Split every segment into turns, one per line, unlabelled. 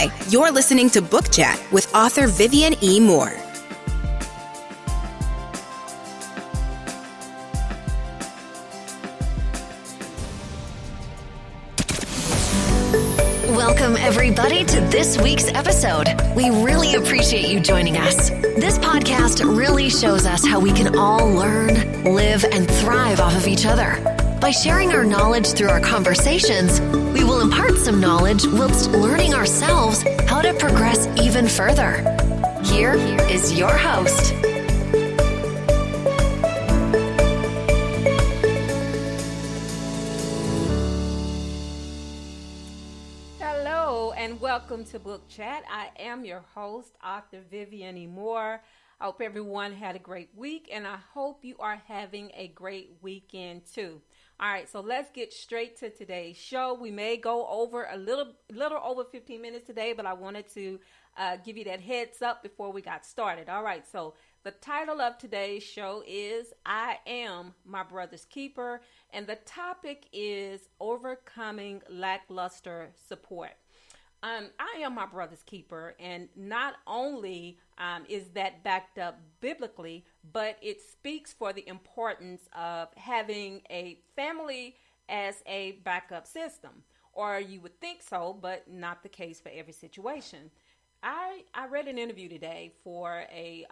Hi, you're listening to Book Chat with author Vivian E. Moore.
Welcome, everybody, to this week's episode. We really appreciate you joining us. This podcast really shows us how we can all learn, live, and thrive off of each other. By sharing our knowledge through our conversations, we will impart some knowledge whilst learning ourselves how to progress even further. Here is your host.
And welcome to Book Chat. I am your host, author Vivian E. Moore. I hope everyone had a great week, and I hope you are having a great weekend too. All right, so let's get straight to today's show. We may go over a little over 15 minutes today, but I wanted to give you that heads up before we got started. All right, so the title of today's show is I Am My Brother's Keeper, and the topic is overcoming lackluster support. I am my brother's keeper, and not only is that backed up biblically, but it speaks for the importance of having a family as a backup system. Or you would think so, but not the case for every situation. I read an interview today for a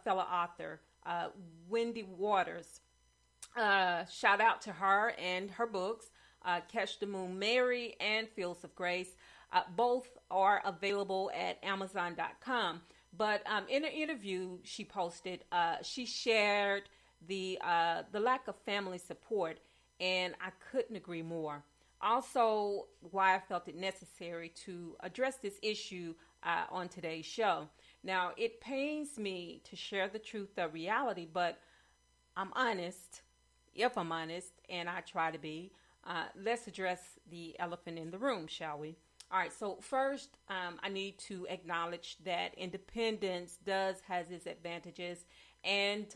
fellow author, Wendy Waters. Shout out to her and her books. Catch the Moon Mary and Fields of Grace. Both are available at Amazon.com. But in an interview she posted, she shared the lack of family support, and I couldn't agree more. Also, why I felt it necessary to address this issue on today's show. Now, it pains me to share the truth of reality, but I'm honest, if I'm honest, and I try to be. Let's address the elephant in the room, shall we? All right, so first, I need to acknowledge that independence has its advantages and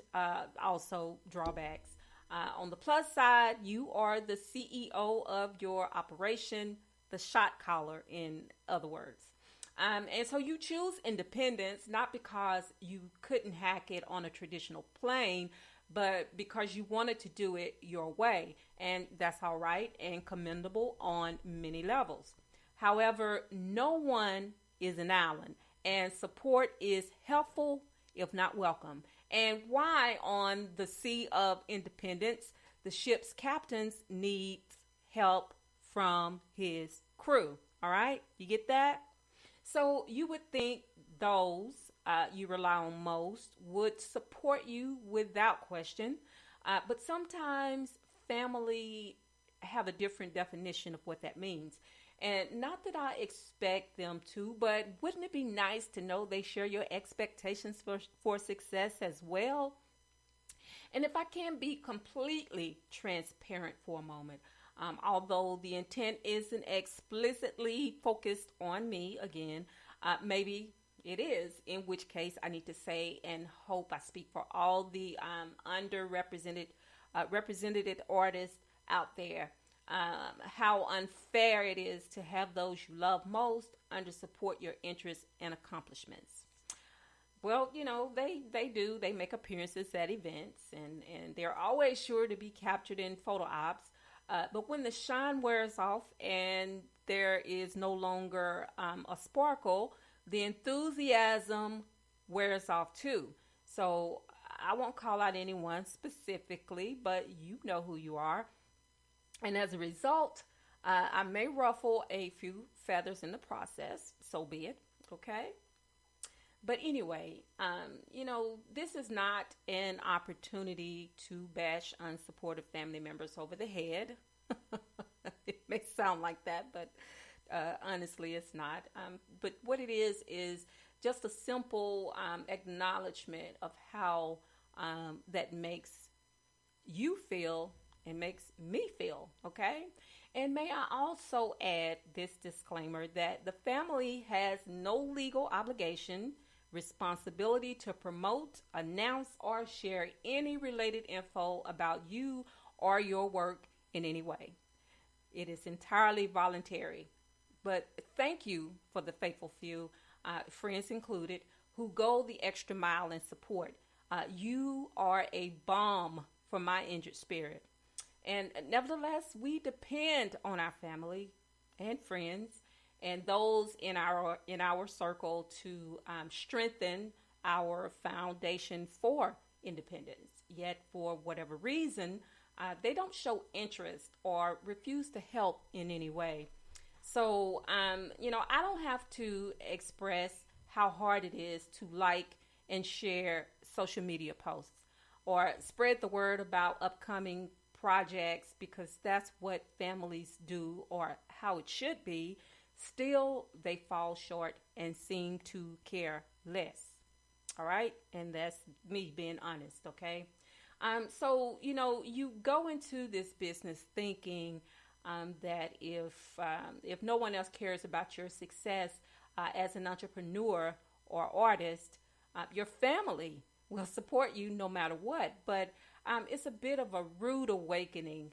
also drawbacks. On the plus side, you are the CEO of your operation, the shot caller, in other words. And so you choose independence not because you couldn't hack it on a traditional plane, but because you wanted to do it your way. And that's all right and commendable on many levels. However, no one is an island, and support is helpful, if not welcome. And why on the sea of independence, the ship's captains needs help from his crew. All right, you get that? So you would think those you rely on most would support you without question. But sometimes family have a different definition of what that means. And not that I expect them to, but wouldn't it be nice to know they share your expectations for success as well? And if I can be completely transparent for a moment, although the intent isn't explicitly focused on me, again, maybe it is, in which case I need to say and hope I speak for all the underrepresented represented artists out there, how unfair it is to have those you love most under support your interests and accomplishments. Well, you know, they make appearances at events, and they're always sure to be captured in photo ops. But when the shine wears off and there is no longer a sparkle, the enthusiasm wears off too. So I won't call out anyone specifically, but you know who you are. And as a result, I may ruffle a few feathers in the process. So be it. Okay. But anyway, you know, this is not an opportunity to bash unsupportive family members over the head. It may sound like that, but honestly, it's not. But what it is just a simple acknowledgement of how that makes you feel and makes me feel, okay? And may I also add this disclaimer that the family has no legal obligation, responsibility to promote, announce, or share any related info about you or your work in any way. It is entirely voluntary. But thank you for the faithful few, friends included, who go the extra mile in support. You are a balm for my injured spirit. And nevertheless, we depend on our family and friends and those in our circle to strengthen our foundation for independence. Yet, for whatever reason, they don't show interest or refuse to help in any way. So, I don't have to express how hard it is to like and share social media posts or spread the word about upcoming projects because that's what families do or how it should be. Still, they fall short and seem to care less. All right. And that's me being honest. Okay. So, you go into this business thinking that if no one else cares about your success as an entrepreneur or artist, your family will support you no matter what. But it's a bit of a rude awakening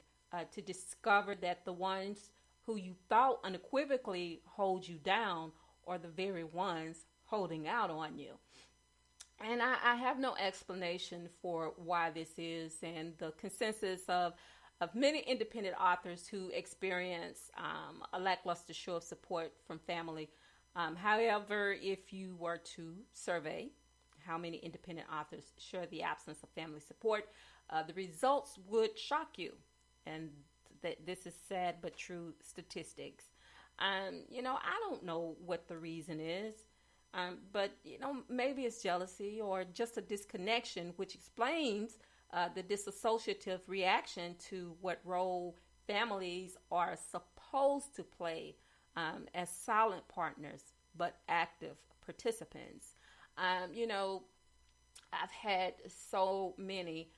to discover that the ones who you thought unequivocally hold you down are the very ones holding out on you. And I have no explanation for why this is, and the consensus of many independent authors who experience a lackluster show of support from family. However, if you were to survey how many independent authors share the absence of family support, the results would shock you. And this is sad but true statistics. I don't know what the reason is. But maybe it's jealousy or just a disconnection, which explains the disassociative reaction to what role families are supposed to play as silent partners, but active participants. I've had so many,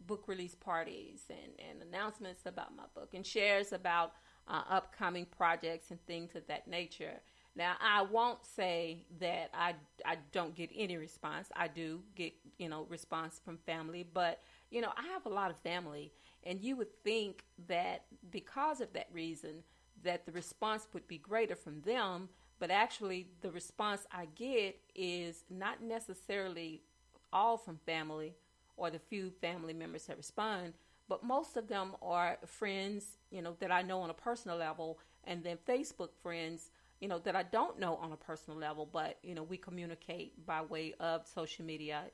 book release parties and announcements about my book and shares about upcoming projects and things of that nature. Now, I won't say that I don't get any response. I do get, response from family, but, I have a lot of family, and you would think that because of that reason, that the response would be greater from them, but actually the response I get is not necessarily all from family or the few family members that respond, but most of them are friends, that I know on a personal level, and then Facebook friends, that I don't know on a personal level, but, we communicate by way of social media.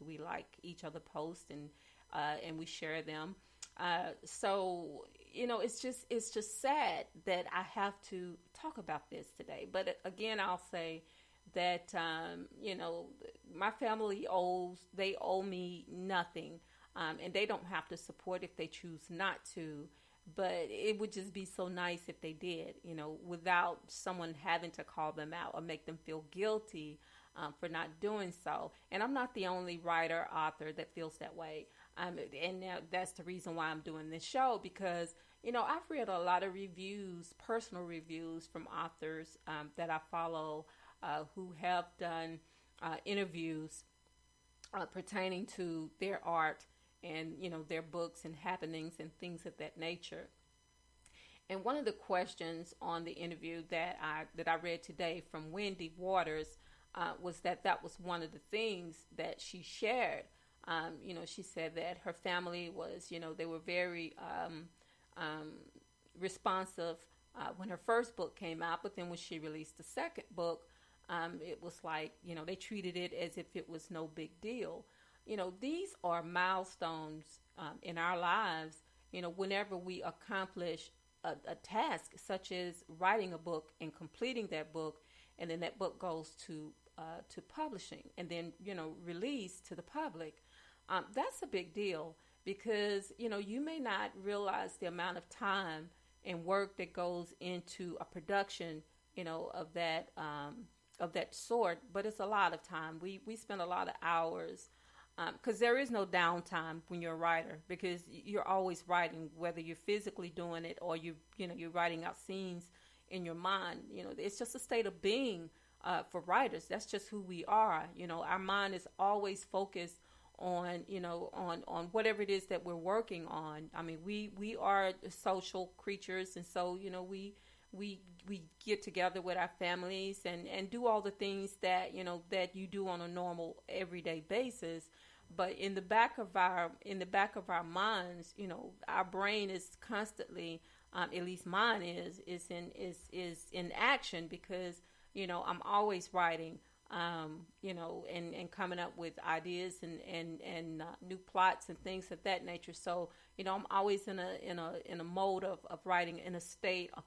We like each other posts and we share them. So, it's just sad that I have to talk about this today. But again, I'll say that, my family owe me nothing. And they don't have to support if they choose not to. But it would just be so nice if they did, without someone having to call them out or make them feel guilty for not doing so. And I'm not the only writer, author that feels that way. And now that's the reason why I'm doing this show, because, I've read a lot of reviews, personal reviews from authors that I follow who have done interviews pertaining to their art and, their books and happenings and things of that nature. And one of the questions on the interview that I read today from Wendy Waters was that was one of the things that she shared. She said that her family was, they were very responsive when her first book came out, but then when she released the second book, it was like, they treated it as if it was no big deal. These are milestones in our lives, whenever we accomplish a task such as writing a book and completing that book, and then that book goes to publishing and then, released to the public. That's a big deal because, you may not realize the amount of time and work that goes into a production, of that sort, but it's a lot of time. We spend a lot of hours because there is no downtime when you're a writer, because you're always writing, whether you're physically doing it or you're writing out scenes in your mind. It's just a state of being for writers. That's just who we are. Our mind is always focused on whatever it is that we're working on. I mean, we are social creatures, and so we get together with our families and do all the things that that you do on a normal everyday basis. But in the back of our minds, our brain is constantly, at least mine is in action, because I'm always writing, and coming up with ideas and new plots and things of that nature. So I'm always in a mode of writing, in a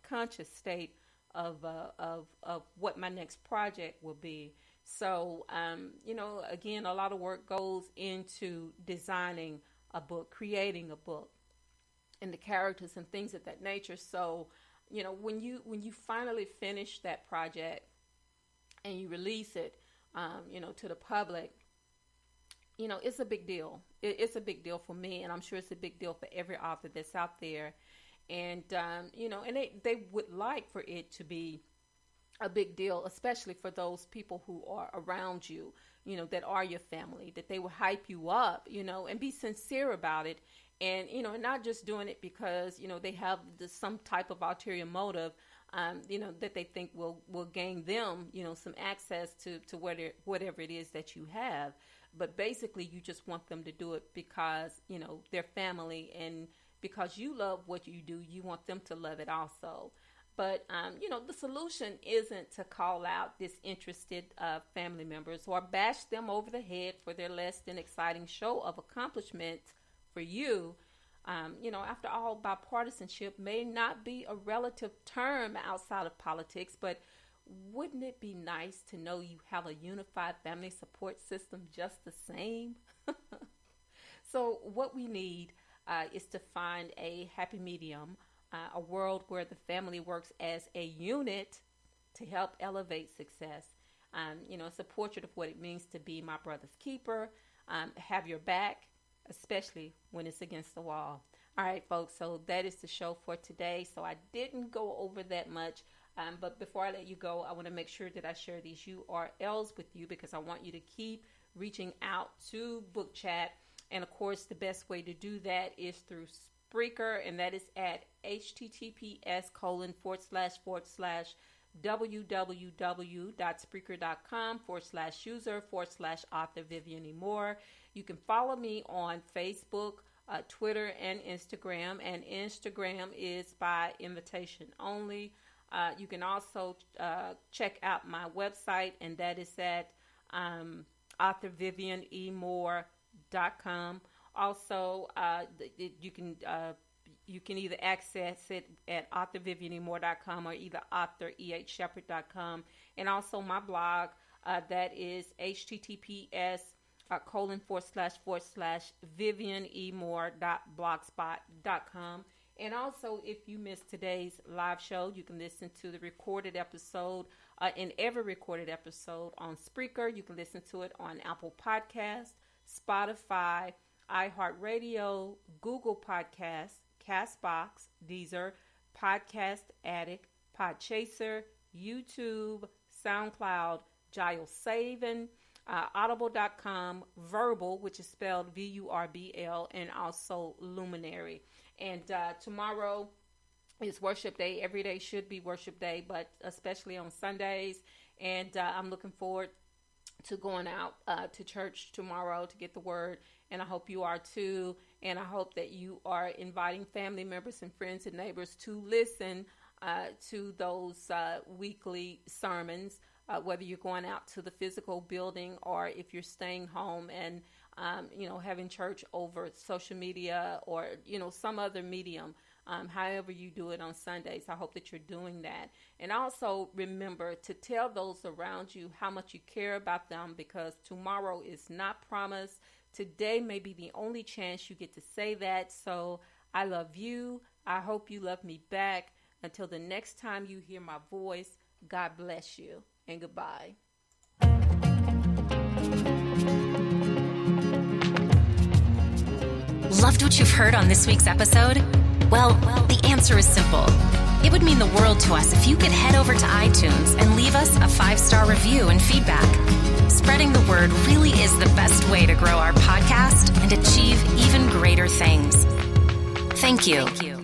conscious state of what my next project will be. So, again, a lot of work goes into designing a book, creating a book, and the characters and things of that nature. So, when you finally finish that project and you release it, to the public, it's a big deal. It's a big deal for me, and I'm sure it's a big deal for every author that's out there. And, and they would like for it to be a big deal, especially for those people who are around you, that are your family, that they will hype you up, and be sincere about it. And, and not just doing it because, they have some type of ulterior motive, that they think will gain them, some access to whatever it is that you have. But basically, you just want them to do it because, they're family, and because you love what you do, you want them to love it also. But, the solution isn't to call out disinterested family members or bash them over the head for their less than exciting show of accomplishment for you. After all, bipartisanship may not be a relative term outside of politics, but wouldn't it be nice to know you have a unified family support system just the same? So what we need is to find a happy medium, a world where the family works as a unit to help elevate success. It's a portrait of what it means to be my brother's keeper, have your back, especially when it's against the wall. All right, folks, so that is the show for today. So I didn't go over that much, but before I let you go, I want to make sure that I share these URLs with you, because I want you to keep reaching out to Book Chat. And of course, the best way to do that is through Spreaker, and that is at https://www.spreaker.com/user/author Vivian E. Moore. You can follow me on Facebook, Twitter, and Instagram. And Instagram is by invitation only. You can also check out my website, and that is at authorvivianemore.com. Also, you can either access it at authorvivianemore.com or either authorehshepard.com. And also my blog, that is https://vivianemore.blogspot.com. And also, if you missed today's live show, you can listen to the recorded episode, in every recorded episode on Spreaker. You can listen to it on Apple Podcasts, Spotify, iHeartRadio, Google Podcasts, Castbox, Deezer, Podcast Addict, Podchaser, YouTube, SoundCloud, Giles Savin, Audible.com, Verbal, which is spelled VURBL, and also Luminary. And tomorrow is Worship Day. Every day should be Worship Day, but especially on Sundays. And I'm looking forward to going out to church tomorrow to get the word, and I hope you are too. And I hope that you are inviting family members and friends and neighbors to listen to those weekly sermons, whether you're going out to the physical building or if you're staying home and having church over social media or some other medium. However you do it on Sundays, I hope that you're doing that. And also remember to tell those around you how much you care about them, because tomorrow is not promised. Today may be the only chance you get to say that. So I love you. I hope you love me back. Until the next time you hear my voice, God bless you and goodbye.
Loved what you've heard on this week's episode? Well, the answer is simple. It would mean the world to us if you could head over to iTunes and leave us a 5-star review and feedback. Spreading the word really is the best way to grow our podcast and achieve even greater things. Thank you.